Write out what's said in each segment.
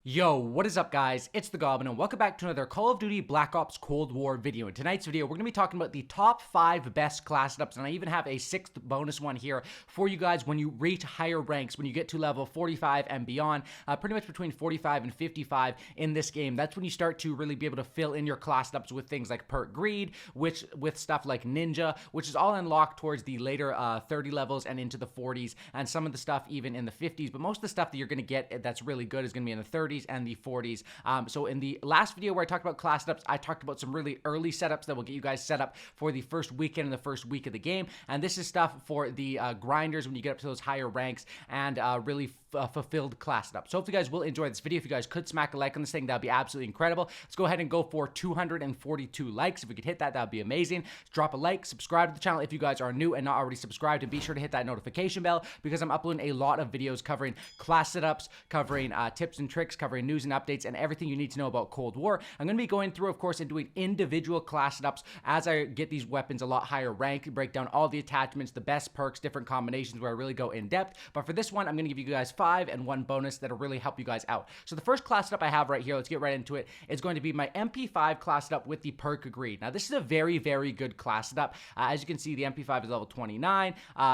Yo, what is up guys? It's the Goblin and welcome back to another Call of Duty Black Ops Cold War video. In tonight's video, we're going to be talking about the top 5 best class setups, and I even have a 6th bonus one here for you guys when you reach higher ranks, when you get to level 45 and beyond, pretty much between 45 and 55 in this game. That's when you start to really be able to fill in your class setups with things like Perk Greed, which with stuff like Ninja, which is all unlocked towards the later 30 levels and into the 40s, and some of the stuff even in the 50s, but most of the stuff that you're going to get that's really good is going to be in the 30s and the 40s. So in the last video where I talked about class setups, I talked about some really early setups that will get you guys set up for the first weekend and the first week of the game. And this is stuff for the grinders when you get up to those higher ranks and really fulfilled class setup. So hopefully you guys will enjoy this video. If you guys could smack a like on this thing, that would be absolutely incredible. Let's go ahead and go for 242 likes. If we could hit that, that would be amazing. Drop a like, subscribe to the channel if you guys are new and not already subscribed, and be sure to hit that notification bell because I'm uploading a lot of videos covering class setups, covering tips and tricks, covering news and updates, and everything you need to know about Cold War. I'm going to be going through, of course, and doing individual class setups as I get these weapons a lot higher rank, break down all the attachments, the best perks, different combinations where I really go in depth. But for this one, I'm going to give you guys 5 and 1 bonus that'll really help you guys out. So the first class setup I have right here, let's get right into it, is going to be my MP5 class setup with the perk Greed. Now, this is a very, very good class setup. As you can see, the MP5 is level 29.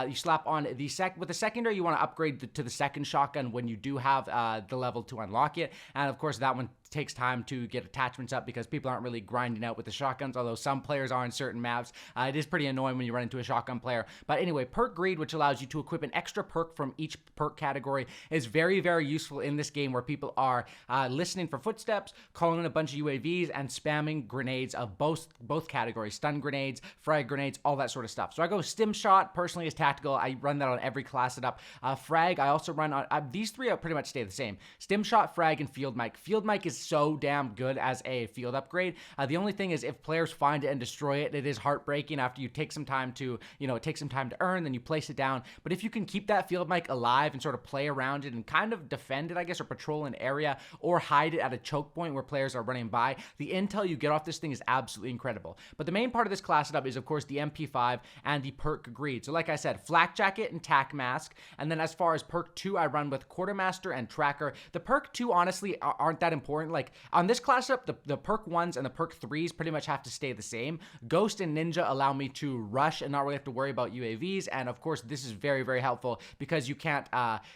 You slap on the with the secondary, you want to upgrade to the second shotgun when you do have the level to unlock it. And of course, that one takes time to get attachments up because people aren't really grinding out with the shotguns, although some players are in certain maps. It is pretty annoying when you run into a shotgun player. But anyway, Perk Greed, which allows you to equip an extra perk from each perk category, is very, very useful in this game where people are listening for footsteps, calling in a bunch of UAVs, and spamming grenades of both categories, stun grenades, frag grenades, all that sort of stuff. So I go Stim Shot, personally as tactical. I run that on every class setup. Frag, I also run on, these three pretty much stay the same. Stim Shot, Frag, and Field Mic. Field Mic is so damn good as a field upgrade. The only thing is if players find it and destroy it, it is heartbreaking after you take some time to, it takes some time to earn, then you place it down. But if you can keep that Field Mic alive and sort of play around it and kind of defend it, I guess, or patrol an area or hide it at a choke point where players are running by, the intel you get off this thing is absolutely incredible. But the main part of this class setup is, of course, the MP5 and the Perk Greed. So like I said, Flak Jacket and Tac Mask. And then as far as Perk 2, I run with Quartermaster and Tracker. The Perk 2, honestly, aren't that important. Like, on this class up, the perk 1s and the perk 3s pretty much have to stay the same. Ghost and Ninja allow me to rush and not really have to worry about UAVs, and of course this is very, very helpful because you can't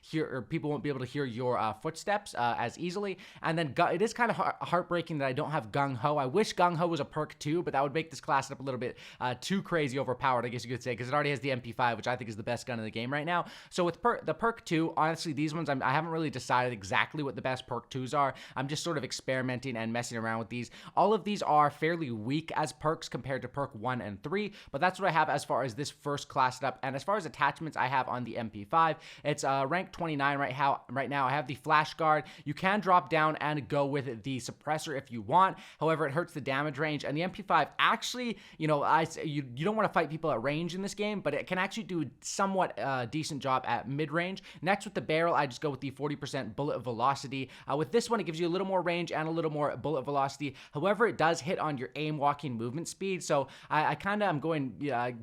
hear, or people won't be able to hear your footsteps as easily. And then it is kind of heartbreaking that I don't have Gung Ho. I wish Gung Ho was a perk 2, but that would make this class up a little bit too crazy overpowered, I guess you could say, because it already has the MP5, which I think is the best gun in the game right now. So with the perk 2, honestly, these ones I haven't really decided exactly what the best perk 2s are. I'm just sort of experimenting and messing around with these. All of these are fairly weak as perks compared to perk 1 and 3, but that's what I have as far as this first class setup. And as far as attachments I have on the MP5, it's rank 29 right now. I have the Flash Guard. You can drop down and go with the suppressor if you want. However, it hurts the damage range, and the MP5 actually, you don't want to fight people at range in this game, but it can actually do somewhat decent job at mid-range. Next, with the barrel, I just go with the 40% bullet velocity. With this one, it gives you a little more range and a little more bullet velocity. However, it does hit on your aim walking movement speed, so I kind of am going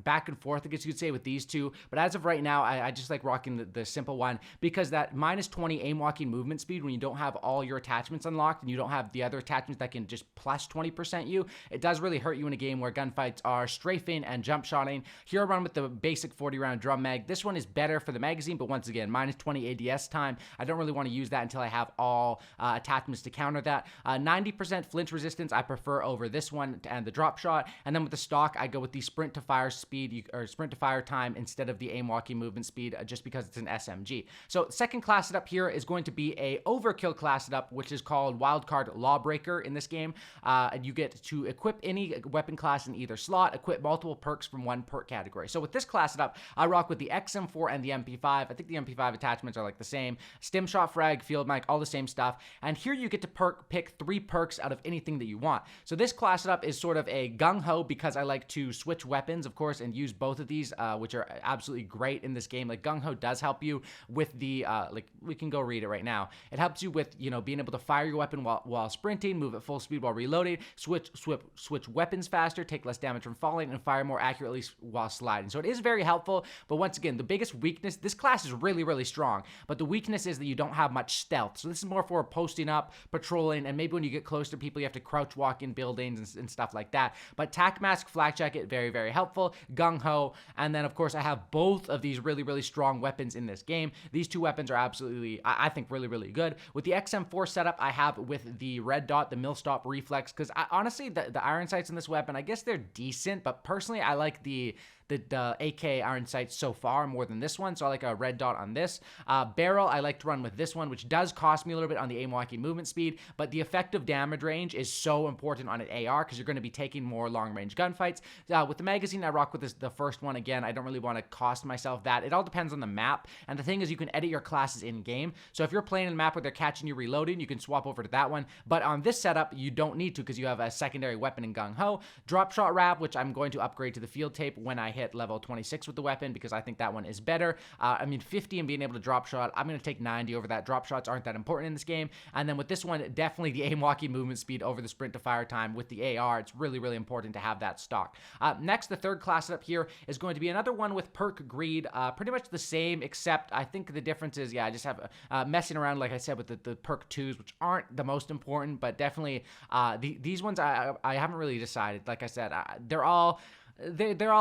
back and forth, I guess you could say, with these two. But as of right now, I just like rocking the simple one because that minus 20 aim walking movement speed, when you don't have all your attachments unlocked and you don't have the other attachments that can just plus 20% you, it does really hurt you in a game where gunfights are strafing and jump shotting. Here I run with the basic 40 round drum mag. This one is better for the magazine, but once again, minus 20 ADS time. I don't really want to use that until I have all attachments to counter that. 90% flinch resistance I prefer over this one and the drop shot. And then with the stock, I go with the sprint to fire speed or sprint to fire time instead of the aim walking movement speed, just because it's an SMG. So second class setup here is going to be a Overkill class setup, which is called Wildcard Lawbreaker in this game. And you get to equip any weapon class in either slot, equip multiple perks from one perk category. So with this class setup, I rock with the XM4 and the MP5. I think the MP5 attachments are like the same. Stim Shot, Frag, Field Mic, all the same stuff. And here you get to pick 3 perks out of anything that you want. So this class setup is sort of a gung-ho because I like to switch weapons, of course, and use both of these, which are absolutely great in this game. Like, gung-ho does help you with the, like, we can go read it right now. It helps you with, being able to fire your weapon while sprinting, move at full speed while reloading, switch weapons faster, take less damage from falling, and fire more accurately while sliding. So it is very helpful, but once again, the biggest weakness, this class is really, really strong, but the weakness is that you don't have much stealth. So this is more more for posting up, patrolling, and maybe when you get close to people, you have to crouch walk in buildings and stuff like that. But tac mask, flak jacket, very, very helpful. Gung ho, and then of course I have both of these really, really strong weapons in this game. These two weapons are absolutely, I think, really, really good. With the XM4 setup, I have with the red dot, the millstop reflex, because honestly, the iron sights in this weapon, I guess they're decent, but personally, I like the AK iron sights so far more than this one, so I like a red dot on this. Barrel, I like to run with this one, which does cost me a little bit on the aim walking movement speed, but the effective damage range is so important on an AR because you're going to be taking more long range gunfights. With the magazine, I rock with the first one. Again, I don't really want to cost myself that. It all depends on the map, and the thing is you can edit your classes in game, so if you're playing in a map where they're catching you reloading, you can swap over to that one, but on this setup, you don't need to because you have a secondary weapon in Gung Ho. Drop shot wrap, which I'm going to upgrade to the field tape when I hit level 26 with the weapon because I think that one is better. I mean, 50 and being able to drop shot, I'm going to take 90 over that. Drop shots aren't that important in this game. And then with this one, definitely the aim walking movement speed over the sprint to fire time. With the AR, it's really, really important to have that stock. Next, the third class setup here is going to be another one with perk greed. Pretty much the same, except I think the difference is, yeah, I just have messing around, like I said, with the perk 2s, which aren't the most important, but definitely these ones I haven't really decided. Like I said, they're all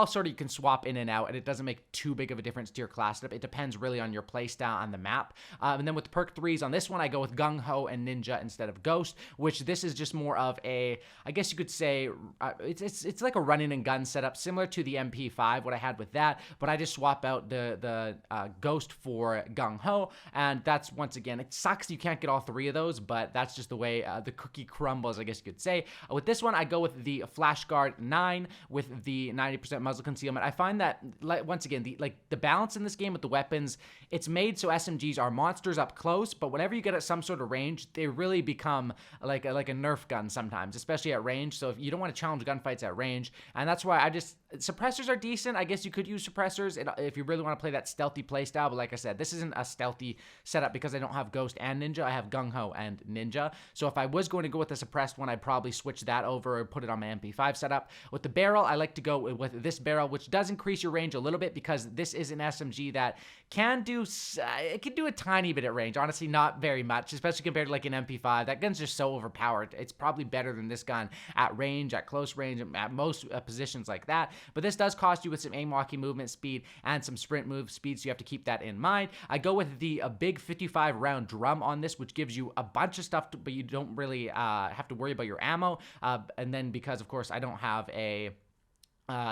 sort of, you can swap in and out, and it doesn't make too big of a difference to your class setup. It depends really on your playstyle on the map. And then with the perk 3s on this one, I go with Gung Ho and Ninja instead of Ghost, which this is just more of a, I guess you could say, it's like a running and gun setup, similar to the MP5, what I had with that, but I just swap out the Ghost for Gung Ho, and that's, once again, it sucks you can't get all three of those, but that's just the way the cookie crumbles, I guess you could say. With this one, I go with the Flash Guard 9 with the 90% muzzle concealment. I find that, once again, the balance in this game with the weapons, it's made so SMGs are monsters up close, but whenever you get at some sort of range, they really become like a Nerf gun sometimes, especially at range. So if you don't want to challenge gunfights at range, and that's why suppressors are decent. I guess you could use suppressors if you really want to play that stealthy playstyle, but like I said, this isn't a stealthy setup because I don't have Ghost and Ninja. I have Gung Ho and Ninja. So if I was going to go with a suppressed one, I'd probably switch that over or put it on my MP5 setup. With the barrel, I like to go with this barrel, which does increase your range a little bit because this is an SMG that can do a tiny bit at range. Honestly, not very much, especially compared to like an MP5. That gun's just so overpowered. It's probably better than this gun at range, at close range, at most positions like that. But this does cost you with some aim walking movement speed and some sprint move speed, so you have to keep that in mind. I go with the big 55 round drum on this, which gives you a bunch of stuff, but you don't really have to worry about your ammo. And then because, of course, I don't have a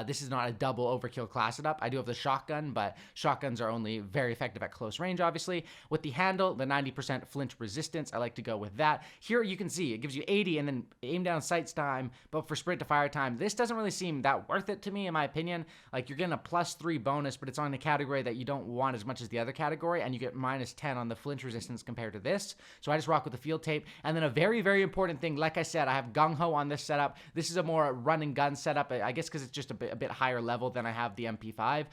this is not a double overkill class setup. I do have the shotgun, but shotguns are only very effective at close range, obviously. With the handle, the 90% flinch resistance, I like to go with that. Here you can see it gives you 80 and then aim down sights time, but for sprint to fire time, this doesn't really seem that worth it to me, in my opinion. Like, you're getting a +3 bonus, but it's on the category that you don't want as much as the other category, and you get -10 on the flinch resistance compared to this. So I just rock with the field tape. And then a very, very important thing, like I said, I have Gung Ho on this setup. This is a more run and gun setup, I guess because it's just a bit higher level than I have the MP5.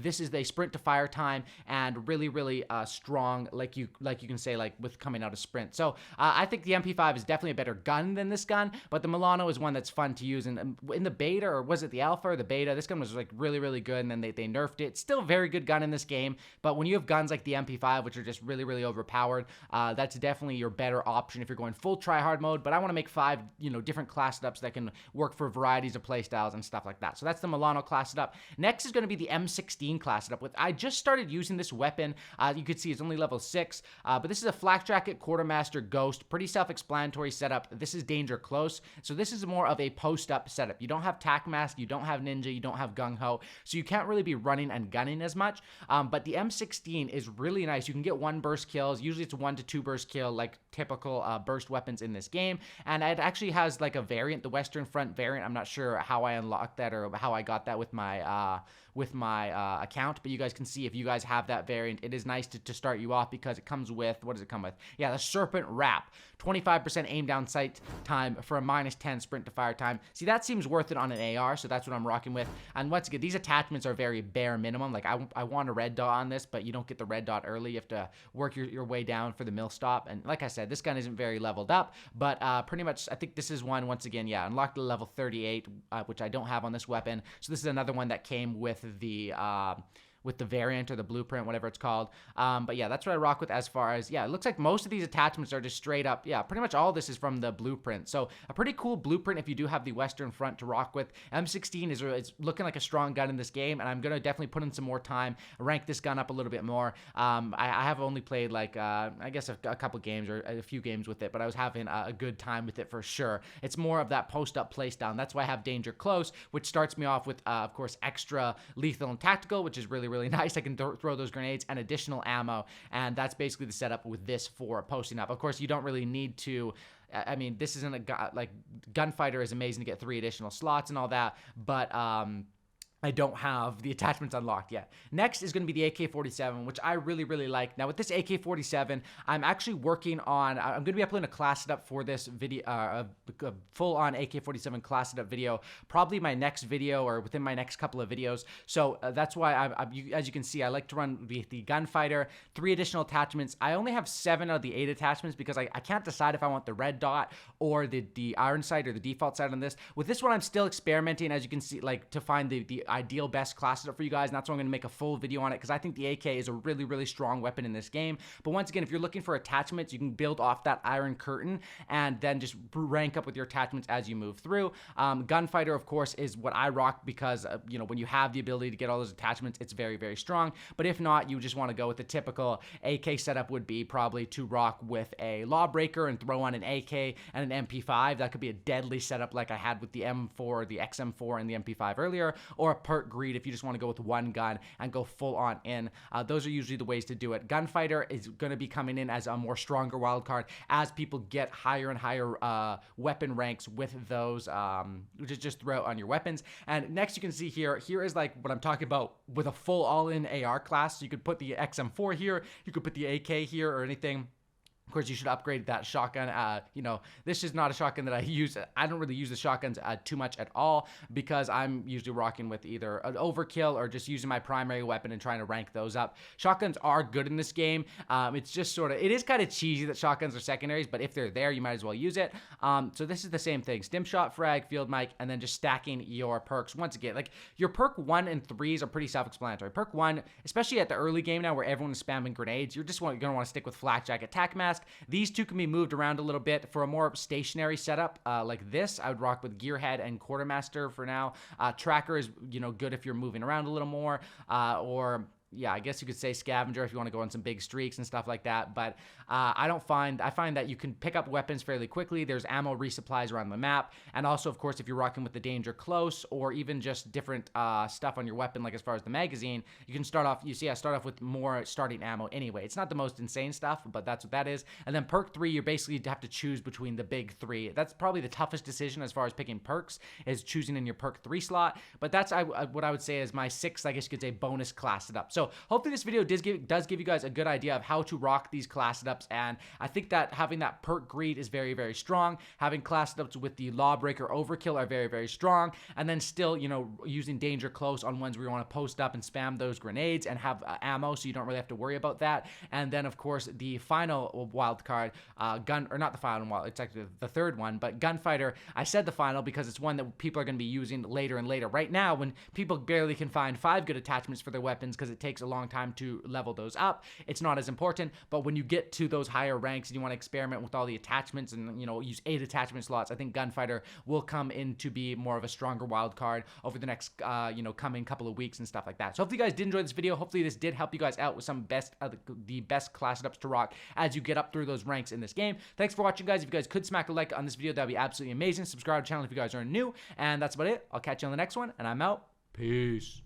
This is the sprint to fire time and really, really strong, like you can say, like with coming out of sprint. So I think the MP5 is definitely a better gun than this gun, but the Milano is one that's fun to use. And in the beta, or was it the alpha or the beta, this gun was like really, really good, and then they nerfed it. It's still a very good gun in this game, but when you have guns like the MP5, which are just really, really overpowered, that's definitely your better option if you're going full try-hard mode. But I want to make 5, different class setups that can work for varieties of playstyles and stuff like that. So that's the Milano class setup. Next is going to be the M16 class setup. I just started using this weapon. You could see it's only level 6, but this is a flak jacket, quartermaster, ghost. Pretty self-explanatory setup. This is danger close, so this is more of a post-up setup. You don't have tac mask, you don't have ninja, you don't have gung ho, so you can't really be running and gunning as much. But the M16 is really nice. You can get 1 burst kills. Usually it's 1 to 2 burst kill, like typical burst weapons in this game. And it actually has like a variant, the Western Front variant. I'm not sure how I unlocked that or how I got that with my account, but you guys can see if you guys have that variant, it is nice to start you off because it comes with, what does it come with? Yeah, the Serpent Wrap, 25% aim down sight time for a -10 sprint to fire time. See, that seems worth it on an AR, so that's what I'm rocking with. And once again, these attachments are very bare minimum. Like I want a red dot on this, but you don't get the red dot early. You have to work your way down for the mill stop. And like I said, this gun isn't very leveled up, but pretty much I think this is one, once again, yeah, unlocked to level 38, which I don't have on this weapon. So this is another one that came with the with the variant or the blueprint, whatever it's called. But yeah, that's what I rock with as far as, yeah, it looks like most of these attachments are just straight up, yeah, pretty much all of this is from the blueprint. So a pretty cool blueprint if you do have the Western front to rock with. M16 is looking like a strong gun in this game, and I'm going to definitely put in some more time, rank this gun up a little bit more. I have only played like, I guess a couple games or a few games with it, but I was having a good time with it for sure. It's more of that post-up place down. That's why I have Danger Close, which starts me off with, of course, extra lethal and tactical, which is really, really nice. I can throw those grenades and additional ammo, and that's basically the setup with this for posting up. Of course, you don't really need to, I mean, this isn't a like Gunfighter is amazing to get 3 additional slots and all that, but I don't have the attachments unlocked yet. Next is going to be the AK-47, which I really, really like. Now, with this AK-47, I'm actually working on, I'm going to be uploading a class setup for this video, a full-on AK-47 class setup video, probably my next video or within my next couple of videos. So that's why, as you can see, I like to run the Gunfighter, 3 additional attachments. I only have 7 out of the 8 attachments because I can't decide if I want the red dot or the iron sight or the default sight on this. With this one, I'm still experimenting, as you can see, like to find the ideal best class setup for you guys, and that's why I'm going to make a full video on it, because I think the AK is a really, really strong weapon in this game. But once again, if you're looking for attachments, you can build off that iron curtain and then just rank up with your attachments as you move through. Gunfighter, of course, is what I rock because, you know, when you have the ability to get all those attachments, it's very, very strong. But if not, you just want to go with the typical AK setup would be probably to rock with a Lawbreaker and throw on an AK and an MP5. That could be a deadly setup like I had with the M4, the XM4, and the MP5 earlier, or a perk greed if you just want to go with one gun and go full on in. Those are usually the ways to do it. Gunfighter is going to be coming in as a more stronger wild card as people get higher and higher weapon ranks with those, which is just throw on your weapons. And next you can see here is like what I'm talking about with a full all-in AR class. So you could put the XM4 here, you could put the AK here or anything. Of course, you should upgrade that shotgun. You know, this is not a shotgun that I use. I don't really use the shotguns too much at all because I'm usually rocking with either an Overkill or just using my primary weapon and trying to rank those up. Shotguns are good in this game. It's just sort of, it is kind of cheesy that shotguns are secondaries, but if they're there, you might as well use it. So this is the same thing. Stim shot, frag, field mic, and then just stacking your perks. Once again, like your perk 1 and 3s are pretty self-explanatory. Perk 1, especially at the early game now where everyone is spamming grenades, you're just going to want to stick with flak jacket, tac mask. These two can be moved around a little bit. For a more stationary setup like this, I would rock with Gearhead and Quartermaster for now. Tracker is, you know, good if you're moving around a little more, or yeah, I guess you could say Scavenger if you want to go on some big streaks and stuff like that. But I find that you can pick up weapons fairly quickly. There's ammo resupplies around the map. And also, of course, if you're rocking with the Danger Close or even just different stuff on your weapon, like as far as the magazine, you can start off, you see, I start off with more starting ammo anyway. It's not the most insane stuff, but that's what that is. And then perk 3, you basically have to choose between the big 3. That's probably the toughest decision as far as picking perks, is choosing in your perk 3 slot. But that's what I would say is my 6th, I guess you could say, bonus class setup. So hopefully this video does give you guys a good idea of how to rock these class setups, and I think that having that perk greed is very, very strong. Having class setups with the Lawbreaker Overkill are very, very strong, and then still, you know, using Danger Close on ones where you want to post up and spam those grenades and have ammo, so you don't really have to worry about that. And then, of course, the final wild card, not the final one, it's actually the 3rd one, but Gunfighter. I said the final because it's one that people are going to be using later and later. Right now, when people barely can find 5 good attachments for their weapons because it takes a long time to level those up, it's not as important. But when you get to those higher ranks and you want to experiment with all the attachments and, you know, use 8 attachment slots, I think Gunfighter will come in to be more of a stronger wild card over the next you know, coming couple of weeks and stuff like that. So hopefully you guys did enjoy this video. Hopefully this did help you guys out with some the best class setups to rock as you get up through those ranks in this game. Thanks for watching, guys. If you guys could smack a like on this video, that'd be absolutely amazing. Subscribe to the channel if you guys are new, and that's about it. I'll catch you on the next one, and I'm out. Peace.